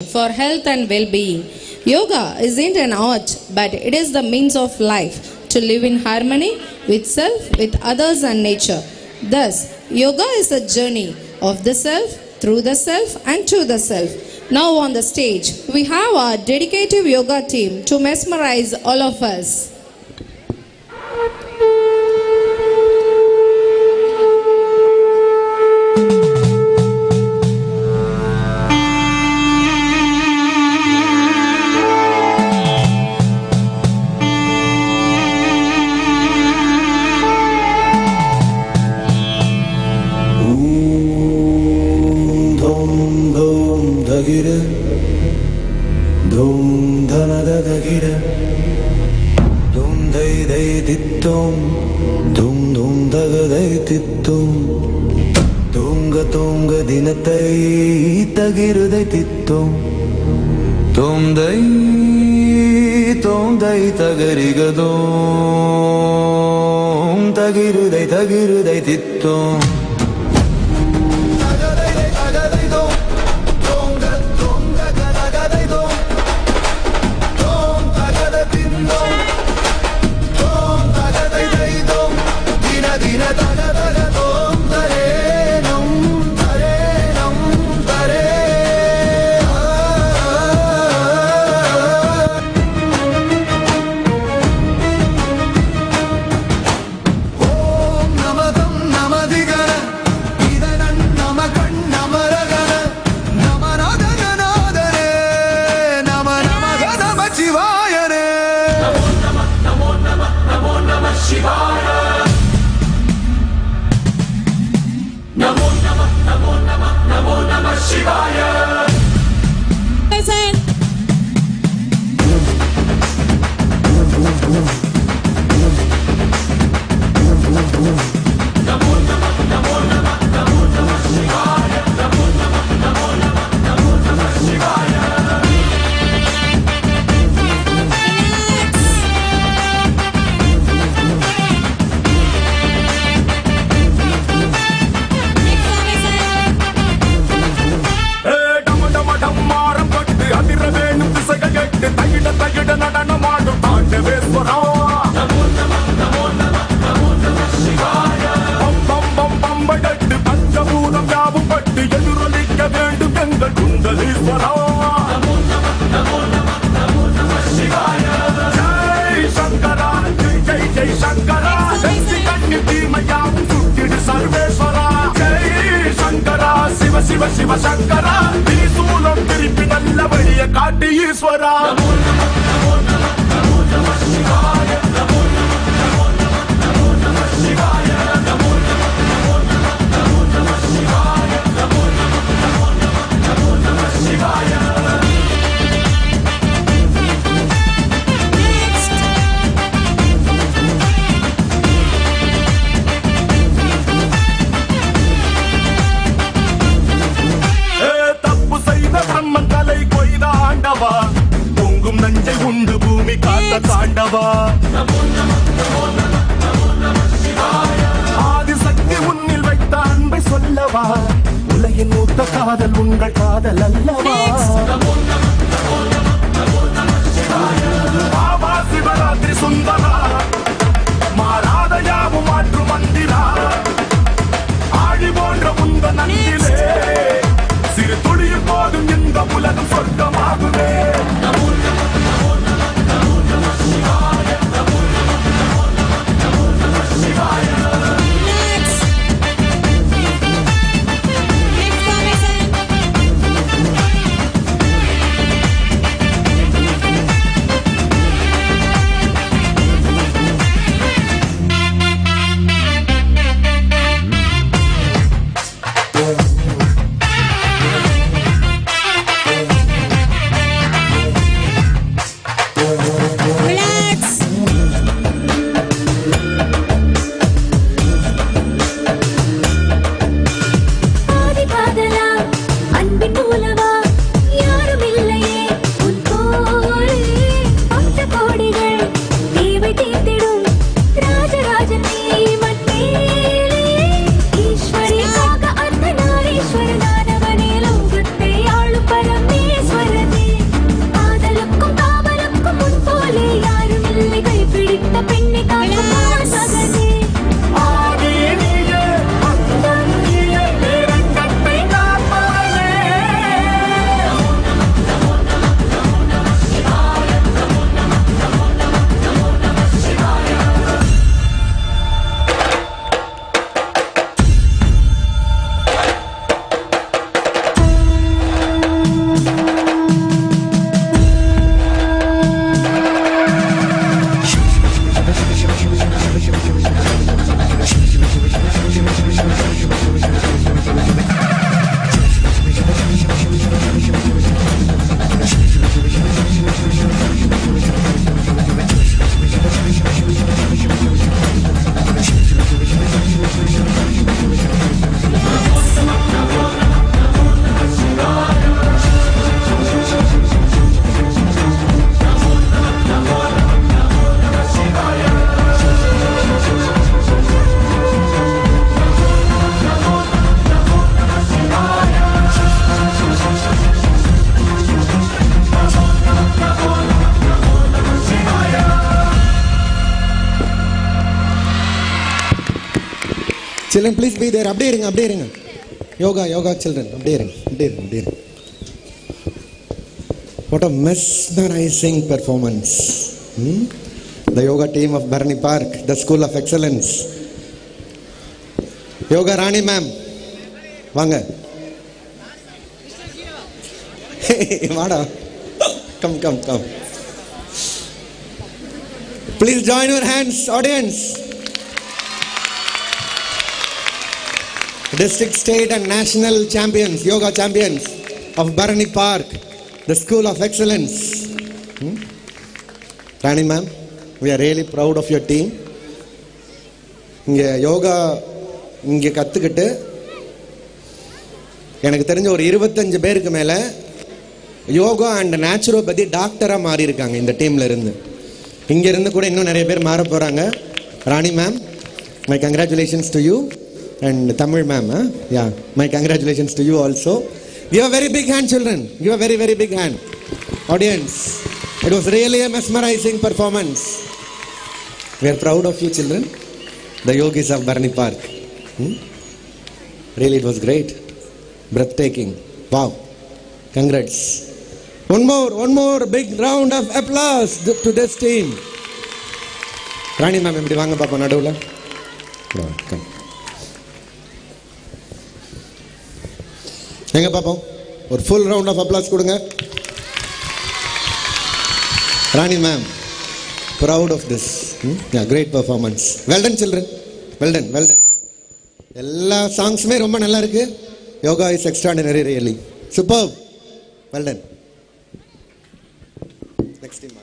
for health and well-being. Yoga isn't an art, but it is the means of life to live in harmony with self, with others and nature. Thus, yoga is a journey of the self, through the self and to the self. Now on the stage, we have our dedicated yoga team to mesmerize all of us. தூங்க தினத்தை தகிருதை தித்தோம் தோந்தை தோந்தை தகரிகதோம் தகிருதை தித்தோம் சிவ சிவ சங்கரா திரிசூலம் திருப்பி நல்ல வழிய காட்டி ஈஸ்வரா பொங்கும் நஞ்சை உண்டு பூமி காத்த தாண்டவா ஆதிசக்தி உன்னில் வைத்த அன்பை சொல்லவா உலகின் மூத்த காதல் உங்கள் காதல் அல்லவா பாபா சிவராத்திரி சுந்தரா மாறாத யாவும் மாற்று மந்திரா ஆழி போன்ற உந்த நந்திலே சிறு துளியும் போதும் இந்த உலகம் சொர்க்கமாகுமே Children, please be there. அப்படியே இருங்க. Yoga children. அப்படியே இருங்க. What a mesmerizing performance. The yoga team of Bharani Park, the School of Excellence. Yoga Rani ma'am. வாங்க. Hey, வாடா. Come. Please join your hands, audience. District, state and national champions, yoga champions of Bharani Park, the School of Excellence. Rani ma'am, we are really proud of your team. இங்கே யோகா இங்கே கற்றுக்கிட்டு எனக்கு தெரிஞ்ச ஒரு 25 பேருக்கு மேலே யோகா அண்ட் நேச்சுரோபதி டாக்டராக மாறி இருக்காங்க இந்த டீமில் இருந்து. இங்கேருந்து கூட இன்னும் நிறைய பேர் மாற போகிறாங்க. Rani ma'am, my congratulations to you. And Tamil ma'am, yeah, my congratulations to you also. Give a very big hand, children. Give a very, very big hand. Audience, it was really a mesmerizing performance. We are proud of you, children, the yogis of Bharani Park. Really, it was great. Breathtaking. Wow. Congrats. One more big round of applause to this team. Rani ma'am, எப்படி வாங்க பாப்பா நடுவுல. Come. எங்க பாப்போம் ஒரு full round of applause கொடுங்க. ராணி ma'am, proud of this. Great performance. Well done children. Well done. எல்லா சாங்ஸுமே ரொம்ப நல்லா இருக்கு. Yoga is extraordinary, really super. Well done. Next team.